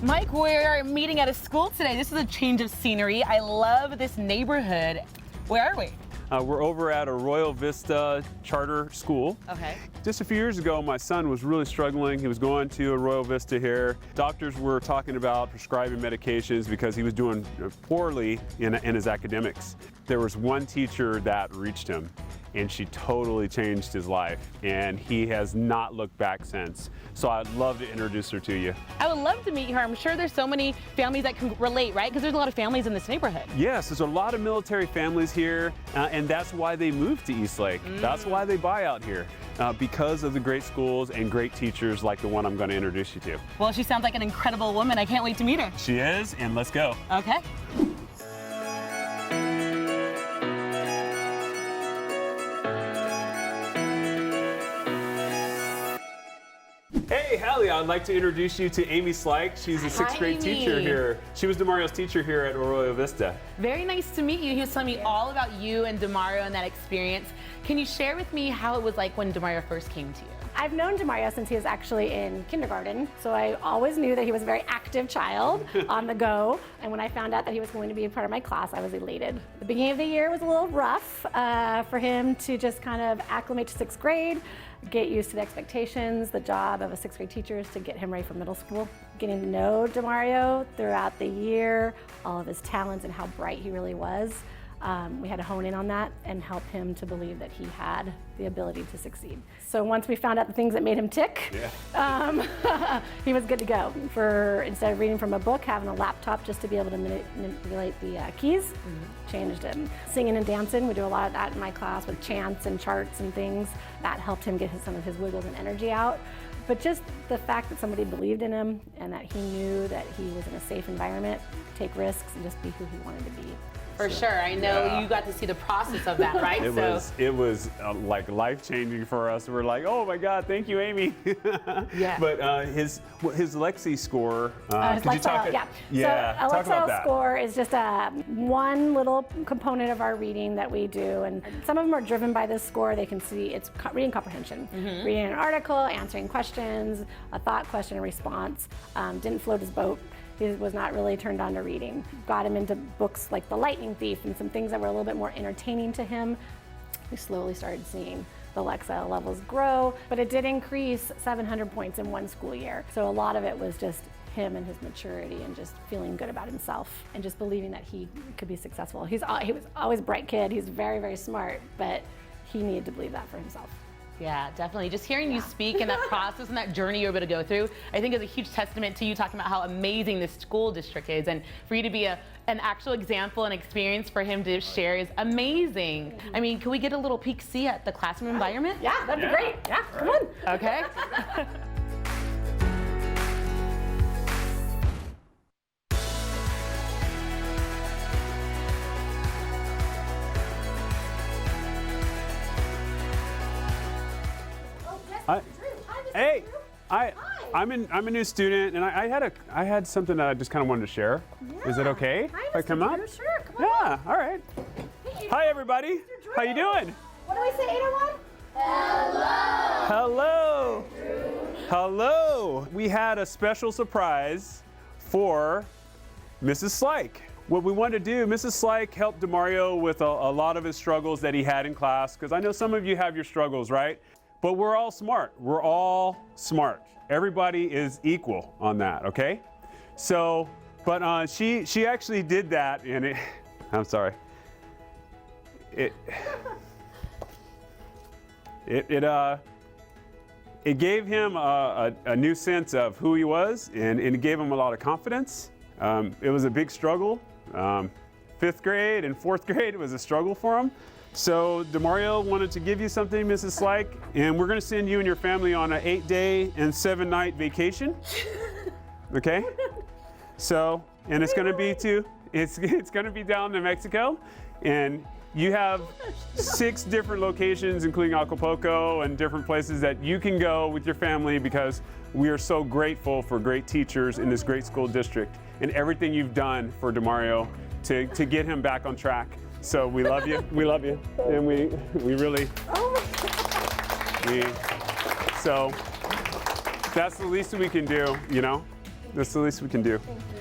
Mike, we're meeting at a school today. This is a change of scenery. I love this neighborhood. Where are we? We're over at a Royal Vista charter school. Okay. Just a few years ago, my son was really struggling. He was going to a Royal Vista here. Doctors were talking about prescribing medications because he was doing poorly in his academics. There was one teacher that reached him, and she totally changed his life, and he has not looked back since. So I'd love to introduce her to you. I would love to meet her. I'm sure there's so many families that can relate, right? Because there's a lot of families in this neighborhood. Yes, there's a lot of military families here, and that's why they moved to Eastlake. That's why they buy out here, because of the great schools and great teachers like the one I'm going to introduce you to. Well, she sounds like an incredible woman. I can't wait to meet her. She is, and let's go. Okay. Hey, Hallie, I'd like to introduce you to Amy Slyke. She's a sixth grade teacher here. She was DeMario's teacher here at Royal Vista. Very nice to meet you. He was telling me all about you and DeMario and that experience. Can you share with me how it was like when DeMario first came to you? I've known DeMario since he was actually in kindergarten, so I always knew that he was a very active child on the go, and when I found out that he was going to be a part of my class, I was elated. The beginning of the year was a little rough for him to just kind of acclimate to sixth grade, get used to the expectations. The job of a sixth grade teacher is to get him ready for middle school. Getting to know DeMario throughout the year, all of his talents and how bright he really was. We had to hone in on that and help him to believe that he had the ability to succeed. So once we found out the things that made him tick, he was good to go. Instead of reading from a book, having a laptop just to be able to manipulate the keys, changed him. Singing and dancing, we do a lot of that in my class with chants and charts and things. That helped him get some of his wiggles and energy out. But just the fact that somebody believed in him and that he knew that he was in a safe environment, take risks, and just be who he wanted to be. For sure. I know you got to see the process of that, right? It was like life-changing for us. We're like, oh my God, thank you, Amy. Yeah. But his Lexi score, His could you talk? So a talk about Lexile that. score is just one little component of our reading that we do, and some of them are driven by this score. They can see it's reading comprehension, reading an article, answering questions, a thought, question, and response. Didn't float his boat. He was not really turned on to reading. Got him into books like The Lightning Thief and some things that were a little bit more entertaining to him. We slowly started seeing the Lexile levels grow, but it did increase 700 points in one school year. So a lot of it was just him and his maturity and just feeling good about himself and just believing that he could be successful. He was always a bright kid. He's very, very smart, but he needed to believe that for himself. Yeah, definitely. Just hearing you speak and that process and that journey you're able to go through, I think is a huge testament to you talking about how amazing this school district is, and for you to be an actual example and experience for him to share is amazing. I mean, can we get a little peek see at the classroom environment? Yeah, that'd be great. Yeah, come on. Okay. Hey, I'm a new student, and I had something that I just kind of wanted to share. Yeah. Is it okay if I come up? Sure, come on. Yeah, all right. Hey, Hi, everybody. How you doing? What do we say, 801? Hello. Hello. We had a special surprise for Mrs. Slyke. What we wanted to do, Mrs. Slyke helped DeMario with a lot of his struggles that he had in class, because I know some of you have your struggles, right? But we're all smart. We're all smart. Everybody is equal on that, okay? So, but she actually did that, and I'm sorry. It gave him a new sense of who he was, and it gave him a lot of confidence. It was a big struggle. 5th grade and 4th grade was a struggle for him. So DeMario wanted to give you something, Mrs. Slyke, and we're going to send you and your family on an 8-day and 7-night vacation. Okay? So, and it's going to be it's going to be down to Mexico, and you have 6 different locations, including Acapulco and different places that you can go with your family, because we are so grateful for great teachers in this great school district and everything you've done for DeMario to get him back on track. So we love you, and we really, so that's the least we can do, you know? That's the least we can do. Thank you.